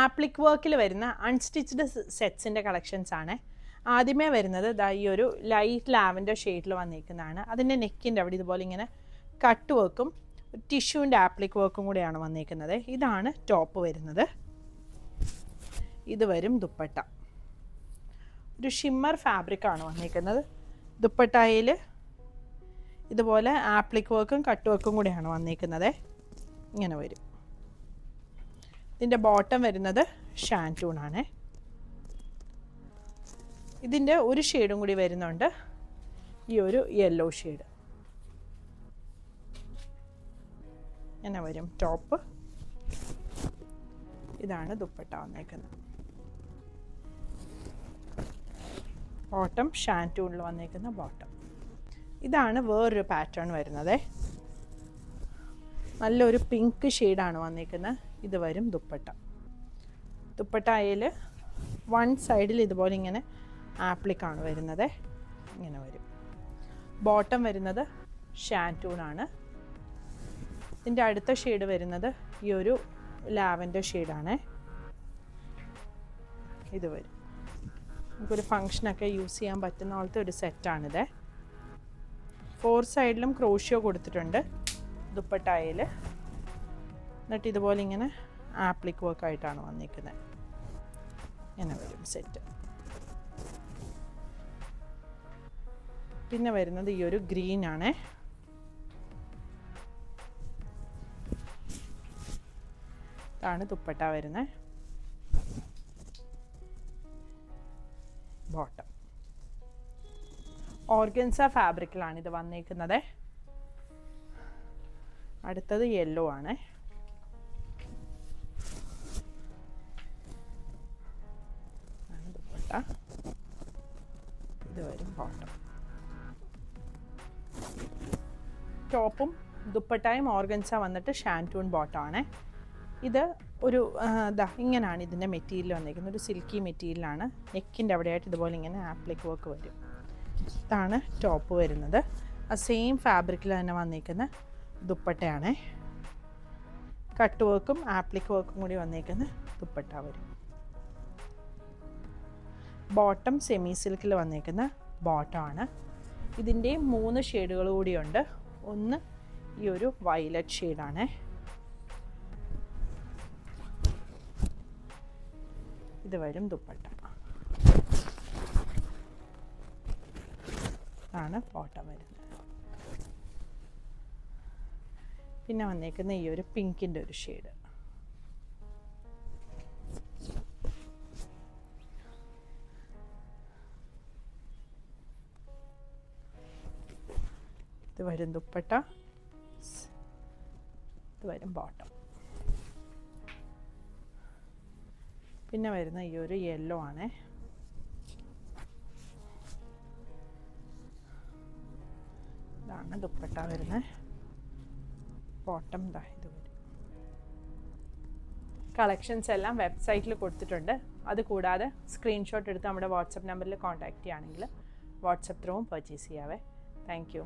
Appliqué വർക്കിൽ വരുന്ന unstitched സെറ്റ്സിൻ്റെ collections ആണ്. ആദ്യമേ വരുന്നത് ഈ ഒരു ലൈറ്റ് ലാവൻഡർ ഷെയ്ഡിൽ വന്നിരിക്കുന്നതാണ്. അതിൻ്റെ നെക്കിൻ്റെ അവിടെ ഇതുപോലെ ഇങ്ങനെ കട്ട് വർക്കും ടിഷ്യൂവിൻ്റെ ആപ്ലിക് വർക്കും കൂടെയാണ് വന്നിരിക്കുന്നത്. ഇതാണ് ടോപ്പ് വരുന്നത്. ഇത് വരും ദുപ്പട്ട. ഒരു ഷിമ്മർ ഫാബ്രിക്കാണ് വന്നിരിക്കുന്നത്. ദുപ്പട്ടയിൽ ഇതുപോലെ ആപ്ലിക് വർക്കും കട്ട് വർക്കും കൂടെയാണ് വന്നിരിക്കുന്നത്. ഇങ്ങനെ വരും. ഇതിൻ്റെ ബോട്ടം വരുന്നത് ഷാൻറ്റൂണാണ്. ഇതിൻ്റെ ഒരു ഷെയ്ഡും കൂടി വരുന്നുണ്ട്, ഈ ഒരു യെല്ലോ ഷെയ്ഡ്. ഇങ്ങനെ വരും ടോപ്പ്. ഇതാണ് ദുപ്പട്ട വന്നേക്കുന്നത്. ബോട്ടം ഷാൻറ്റൂണിൽ വന്നേക്കുന്ന ബോട്ടം. ഇതാണ് വേറൊരു പാറ്റേൺ വരുന്നത്. നല്ലൊരു പിങ്ക് ഷെയ്ഡാണ് വന്നിരിക്കുന്നത്. ഇത് വരും ദുപ്പട്ട. ദുപ്പട്ടയിൽ വൺ സൈഡിൽ ഇതുപോലെ ഇങ്ങനെ ആപ്ലിക്കാണ് വരുന്നത്. ഇങ്ങനെ വരും. ബോട്ടം വരുന്നത് ഷാൻറ്റൂണാണ്. ഇതിൻ്റെ അടുത്ത ഷെയ്ഡ് വരുന്നത് ഈ ഒരു ലാവൻഡർ ഷെയ്ഡാണ്. ഇത് വരും. നമുക്കൊരു ഫങ്ഷനൊക്കെ യൂസ് ചെയ്യാൻ പറ്റുന്ന പോലത്തെ ഒരു സെറ്റാണിത്. 4 സൈഡിലും ക്രോഷ്യോ കൊടുത്തിട്ടുണ്ട് ദുപ്പട്ടയിൽ. എന്നിട്ട് ഇതുപോലെ ഇങ്ങനെ ആപ്ലിക് വർക്കായിട്ടാണ് വന്നിരിക്കുന്നത്. ഇങ്ങനെ വരും സെറ്റ്. പിന്നെ വരുന്നത് ഈ ഒരു ഗ്രീൻ ആണ്. ഇതാണ് ദുപ്പട്ട വരുന്നത്. ബോട്ടം ഓർഗൻസ ഫാബ്രിക്കിലാണ് ഇത് വന്നിരിക്കുന്നത്. അടുത്തത് യെല്ലോ ആണ്. ദുപ്പട്ട. ഇത് വരും ബോട്ടം. ടോപ്പും ദുപ്പട്ടയും ഓർഗൻസ വന്നിട്ട് ഷാൻറ്റൂൺ ബോട്ടമാണ്. ഇത് ഒരു ഇങ്ങനെയാണ് ഇതിൻ്റെ മെറ്റീരിയൽ വന്നിരിക്കുന്നത്. ഒരു സിൽക്കി മെറ്റീരിയലാണ്. നെക്കിൻ്റെ അവിടെയായിട്ട് ഇതുപോലെ ഇങ്ങനെ ആപ്ലിക് വർക്ക് വരും. ഇതാണ് ടോപ്പ് വരുന്നത്. ആ സെയിം ഫാബ്രിക്കിൽ തന്നെ വന്നിരിക്കുന്ന ദുപ്പട്ടയാണ്. കട്ട് വർക്കും ആപ്ലിക് വർക്കും കൂടി വന്നിരിക്കുന്ന ദുപ്പട്ട വരും. ബോട്ടം സെമി സിൽക്കിൽ വന്നിരിക്കുന്ന ബോട്ടമാണ്. ഇതിൻ്റെ 3 ഷെയ്ഡുകൾ കൂടിയുണ്ട്. ഒന്ന് ഈ ഒരു വയലറ്റ് ഷെയ്ഡാണ്. ഇത് വരും ദുപ്പട്ട. ആണ് ബോട്ടം വരുന്നത്. പിന്നെ വന്നേക്കുന്ന ഈ ഒരു പിങ്കിൻ്റെ ഒരു ഷെയ്ഡ്. ഇത് വരും ദുപ്പട്ട. ഇത് വരും ബോട്ടം. പിന്നെ വരുന്ന ഈ ഒരു യെല്ലോ ആണ്. ഇതാണ് ദുപ്പട്ട വരുന്നത്. ബോട്ടം ഇത് വരും. കളക്ഷൻസ് എല്ലാം വെബ്സൈറ്റിൽ കൊടുത്തിട്ടുണ്ട്. അതുകൂടാതെ സ്ക്രീൻഷോട്ട് എടുത്ത് നമ്മുടെ വാട്സപ്പ് നമ്പറിൽ കോൺടാക്റ്റ് ചെയ്യുകയാണെങ്കിൽ വാട്സപ്പ് ത്രൂവും പർച്ചേസ് ചെയ്യാവേ. Thank U.